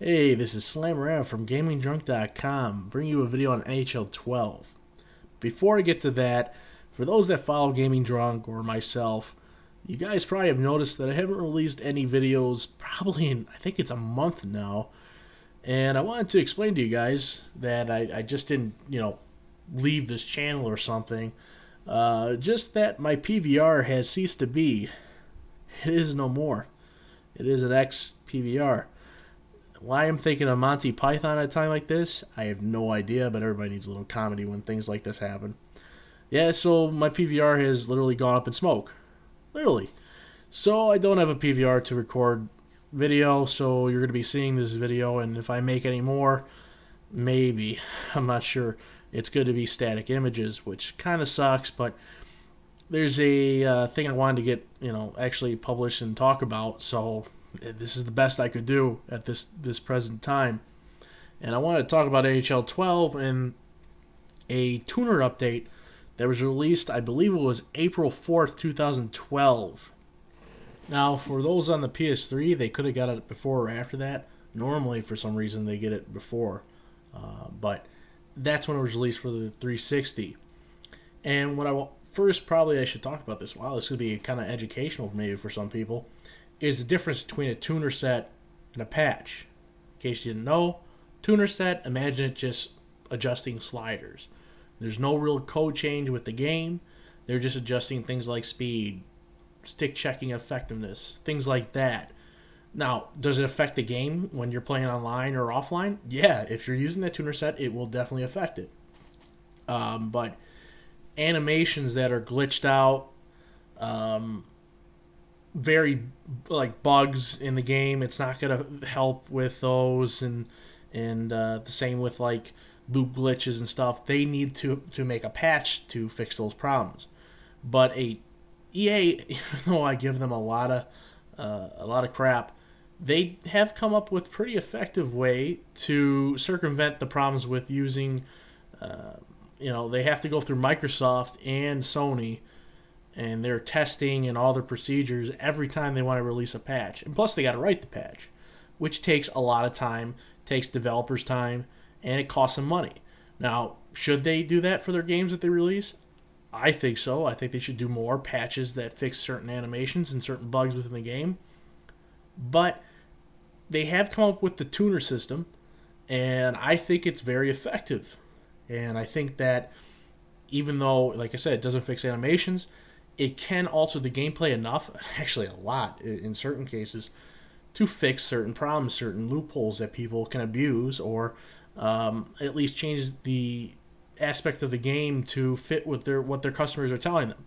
Hey, this is Slammerama from GamingDrunk.com, bringing you a video on NHL 12. Before I get to that, for those that follow Gaming Drunk or myself, you guys probably have noticed that I haven't released any videos probably in, I think it's a month now. And I wanted to explain to you guys that I just didn't, leave this channel or something. Just that my PVR has ceased to be. It is no more. It is an ex-PVR. Why I'm thinking of Monty Python at a time like this, I have no idea, but everybody needs a little comedy when things like this happen. Yeah, so my PVR has literally gone up in smoke. Literally. So I don't have a PVR to record video, so you're going to be seeing this video, and if I make any more, maybe. I'm not sure. It's good to be static images, which kind of sucks, but there's a thing I wanted to get, actually published and talk about, so this is the best I could do at this present time. And I wanted to talk about NHL 12 and a tuner update that was released, I believe it was April 4th, 2012. Now, for those on the PS3, they could have got it before or after that. Normally, for some reason, they get it before. But that's when it was released for the 360. And what first, probably I should talk about this. Wow, this could be kind of educational maybe for some people. Is the difference between a tuner set and a patch. In case you didn't know, tuner set, imagine it just adjusting sliders. There's no real code change with the game. They're just adjusting things like speed, stick checking effectiveness, things like that. Now, does it affect the game when you're playing online or offline? Yeah, if you're using that tuner set, it will definitely affect it. But animations that are glitched out, very like bugs in the game, it's not going to help with those, and the same with like loop glitches and stuff. They need to make a patch to fix those problems. But EA, even though I give them a lot of crap, they have come up with pretty effective way to circumvent the problems with using. They have to go through Microsoft and Sony and their testing and all their procedures every time they want to release a patch. And plus they got to write the patch, which takes a lot of time, takes developers time, and it costs them money. Now, should they do that for their games that they release? I think so. I think they should do more patches that fix certain animations and certain bugs within the game. But they have come up with the tuner system, and I think it's very effective. And I think that even though, like I said, it doesn't fix animations, it can alter the gameplay enough, actually a lot in certain cases, to fix certain problems, certain loopholes that people can abuse, or at least change the aspect of the game to fit with what their customers are telling them,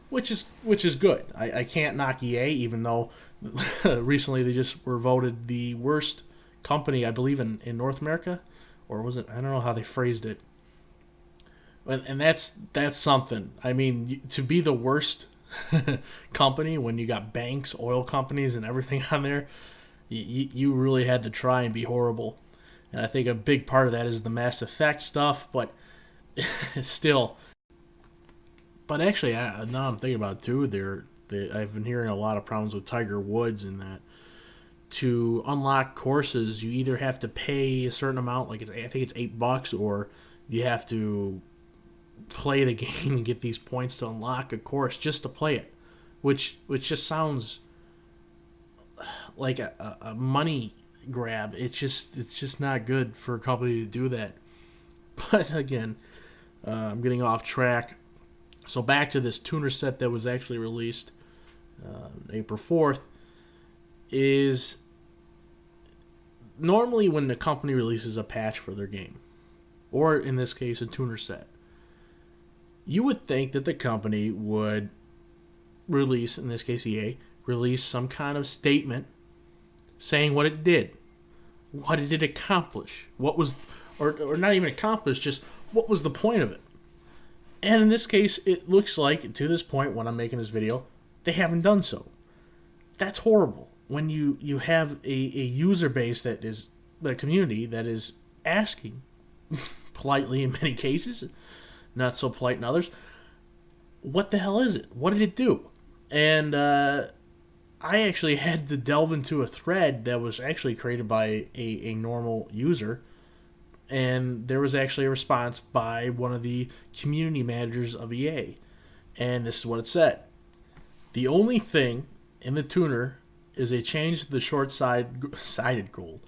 which is good. I can't knock EA, even though recently they just were voted the worst company, I believe, in North America, or was it? I don't know how they phrased it. And that's something. I mean, to be the worst company when you got banks, oil companies, and everything on there, you really had to try and be horrible. And I think a big part of that is the Mass Effect stuff, but still. But actually, now I'm thinking about it too, I've been hearing a lot of problems with Tiger Woods in that. To unlock courses, you either have to pay a certain amount, I think it's $8, or you have to play the game and get these points to unlock a course just to play it, which just sounds like a money grab. It's just not good for a company to do that. But again, I'm getting off track. So back to this tuner set that was actually released April 4th. Is normally when the company releases a patch for their game, or in this case a tuner set, you would think that the company would release, in this case EA, release some kind of statement saying what it did. What did it accomplish? What was, or not even accomplish, just what was the point of it? And in this case, it looks like, to this point when I'm making this video, they haven't done so. That's horrible. When you have a user base that is, a community that is asking, politely in many cases, not so polite in others, what the hell is it? What did it do? And I actually had to delve into a thread that was actually created by a normal user, and there was actually a response by one of the community managers of EA. And this is what it said. The only thing in the tuner is a change to the short-sided goal.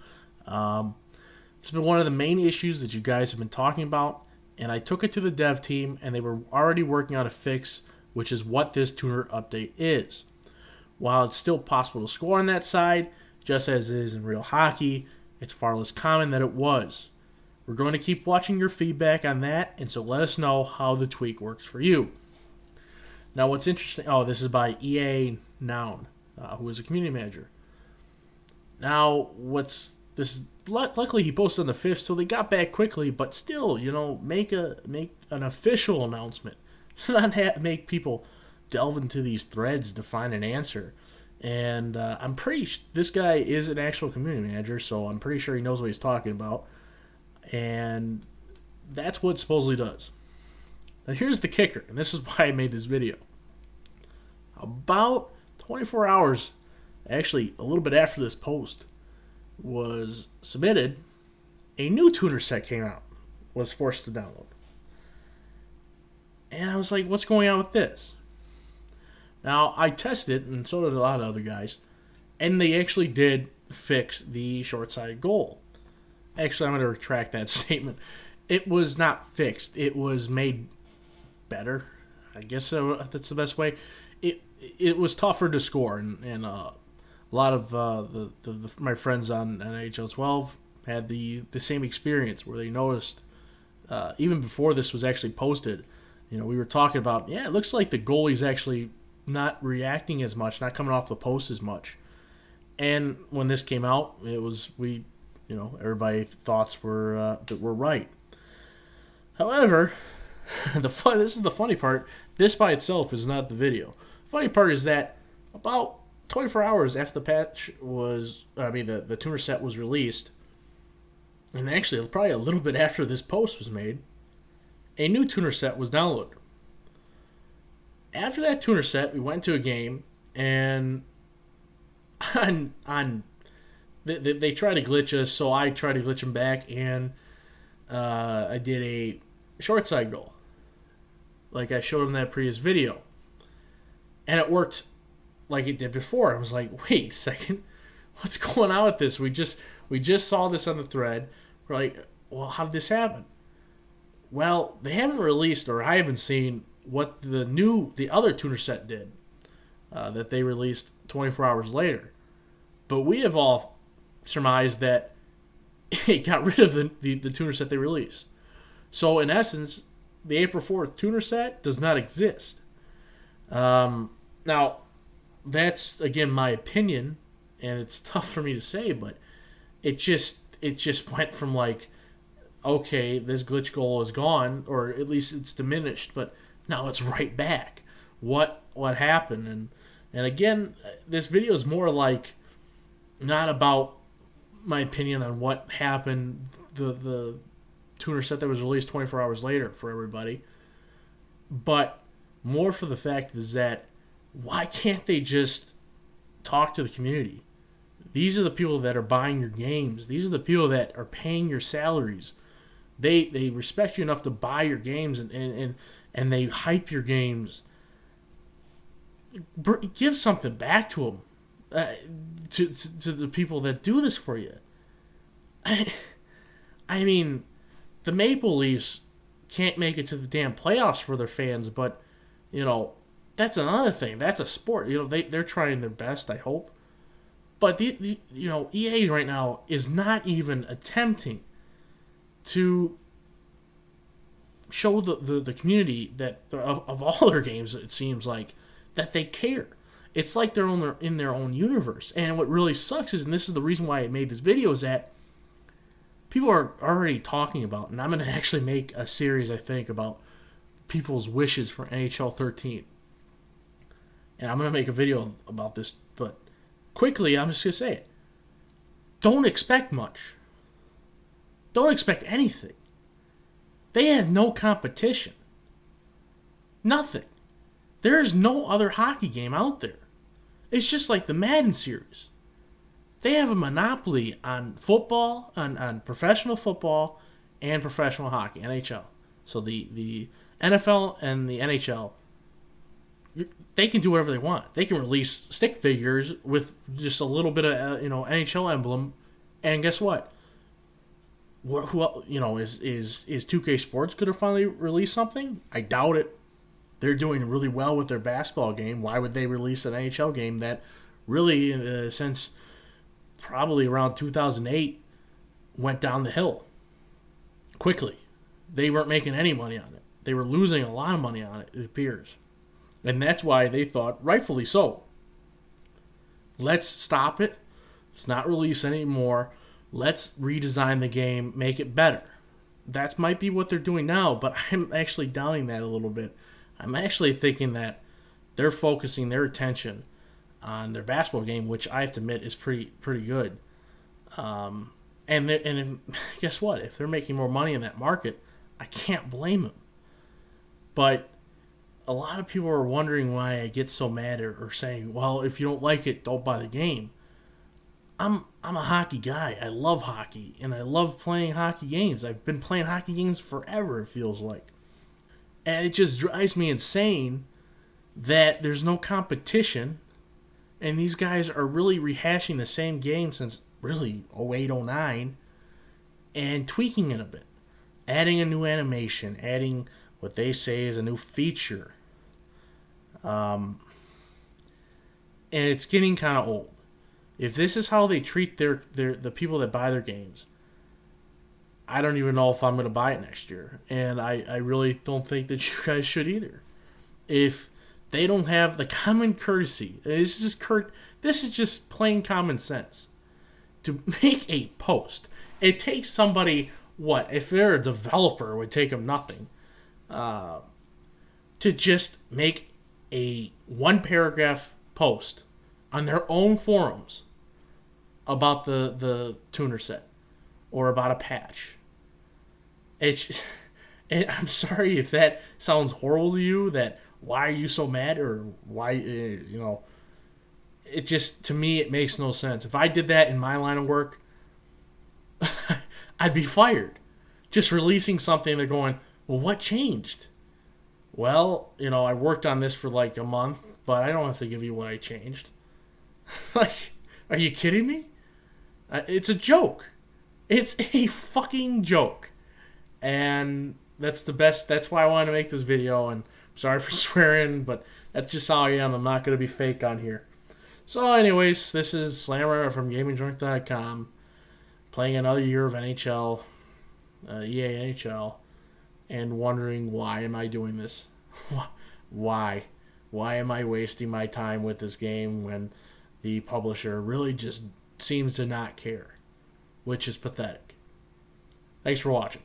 It's been one of the main issues that you guys have been talking about, and I took it to the dev team, and they were already working on a fix, which is what this tuner update is. While it's still possible to score on that side, just as it is in real hockey, it's far less common than it was. We're going to keep watching your feedback on that, and so let us know how the tweak works for you. Now, what's interesting... Oh, this is by EA Noun, who is a community manager. Now, luckily he posted on the 5th, so they got back quickly, but still, make an official announcement. Not make people delve into these threads to find an answer. And I'm this guy is an actual community manager, so I'm pretty sure he knows what he's talking about. And that's what it supposedly does. Now here's the kicker, and this is why I made this video. About 24 hours, actually a little bit after this post was submitted, a new tuner set came out, was forced to download. And I was like, what's going on with this? Now, I tested it, and so did a lot of other guys, and they actually did fix the short-sided goal. Actually, I'm going to retract that statement. It was not fixed. It was made better. I guess that's the best way. It was tougher to score, and a lot of my friends on NHL 12 had the same experience where they noticed, even before this was actually posted, we were talking about, it looks like the goalie's actually not reacting as much, not coming off the post as much. And when this came out, everybody thoughts were that we're right. However, this is the funny part. This by itself is not the video. Funny part is that about 24 hours after the patch the tuner set was released, and actually probably a little bit after this post was made, a new tuner set was downloaded. After that tuner set, we went to a game, and they tried to glitch us, so I tried to glitch them back, and I did a short side goal, like I showed them that previous video, and it worked like it did before. I was like, wait a second, what's going on with this? We just saw this on the thread. We're like, well, how did this happen? Well, they haven't released, or I haven't seen what the other tuner set did that they released 24 hours later. But we have all surmised that it got rid of the tuner set they released. So in essence, the April 4th tuner set does not exist. Now, that's again my opinion, and it's tough for me to say, but it just went from like, okay, this glitch goal is gone, or at least it's diminished, but now it's right back. What happened? And again, this video is more like not about my opinion on what happened, the tuner set that was released 24 hours later for everybody, but more for the fact is that why can't they just talk to the community? These are the people that are buying your games. These are the people that are paying your salaries. They respect you enough to buy your games, and they hype your games. Give something back to them, to the people that do this for you. I mean, the Maple Leafs can't make it to the damn playoffs for their fans, but that's another thing. That's a sport. They're trying their best, I hope. But EA right now is not even attempting to show the community that of all their games, it seems like, that they care. It's like they're in their own universe. And what really sucks is, and this is the reason why I made this video, is that people are already talking about, and I'm going to actually make a series, I think, about people's wishes for NHL 13. And I'm going to make a video about this, but quickly, I'm just going to say it. Don't expect much. Don't expect anything. They have no competition. Nothing. There is no other hockey game out there. It's just like the Madden series. They have a monopoly on football, on professional football and professional hockey, NHL. So the NFL and the NHL, they can do whatever they want. They can release stick figures with just a little bit of NHL emblem, and guess what? Who is 2K Sports going to finally release something? I doubt it. They're doing really well with their basketball game. Why would they release an NHL game that really, since probably around 2008, went down the hill quickly? They weren't making any money on it. They were losing a lot of money on it, it appears. And that's why they thought, rightfully so, let's stop it. Let's not release anymore. Let's redesign the game, make it better. That might be what they're doing now, but I'm actually doubting that a little bit. I'm actually thinking that they're focusing their attention on their basketball game, which I have to admit is pretty good. And guess what? If they're making more money in that market, I can't blame them. But a lot of people are wondering why I get so mad or saying, well, if you don't like it, don't buy the game. I'm a hockey guy. I love hockey, and I love playing hockey games. I've been playing hockey games forever, it feels like. And it just drives me insane that there's no competition, and these guys are really rehashing the same game since really 08, 09, and tweaking it a bit. Adding a new animation, adding what they say is a new feature. And it's getting kind of old. If this is how they treat the people that buy their games, I don't even know if I'm going to buy it next year. And I really don't think that you guys should either. If they don't have the common courtesy, this is just plain common sense. To make a post, it takes somebody, what, if they're a developer, it would take them nothing, to just make a one paragraph post on their own forums about the tuner set or about a patch. I'm sorry if that sounds horrible to you, that why are you so mad, or why, it just, to me, it makes no sense. If I did that in my line of work, I'd be fired. Just releasing something, they're going, well, what changed? Well, I worked on this for like a month, but I don't have to give you what I changed. Like, are you kidding me? It's a joke. It's a fucking joke. And that's why I wanted to make this video, and I'm sorry for swearing, but that's just how I am. I'm not going to be fake on here. So anyways, this is Slammerama from GamingJoint.com, playing another year of NHL, EA NHL, and wondering, why am I doing this? Why? Why am I wasting my time with this game when the publisher really just seems to not care, which is pathetic. Thanks for watching.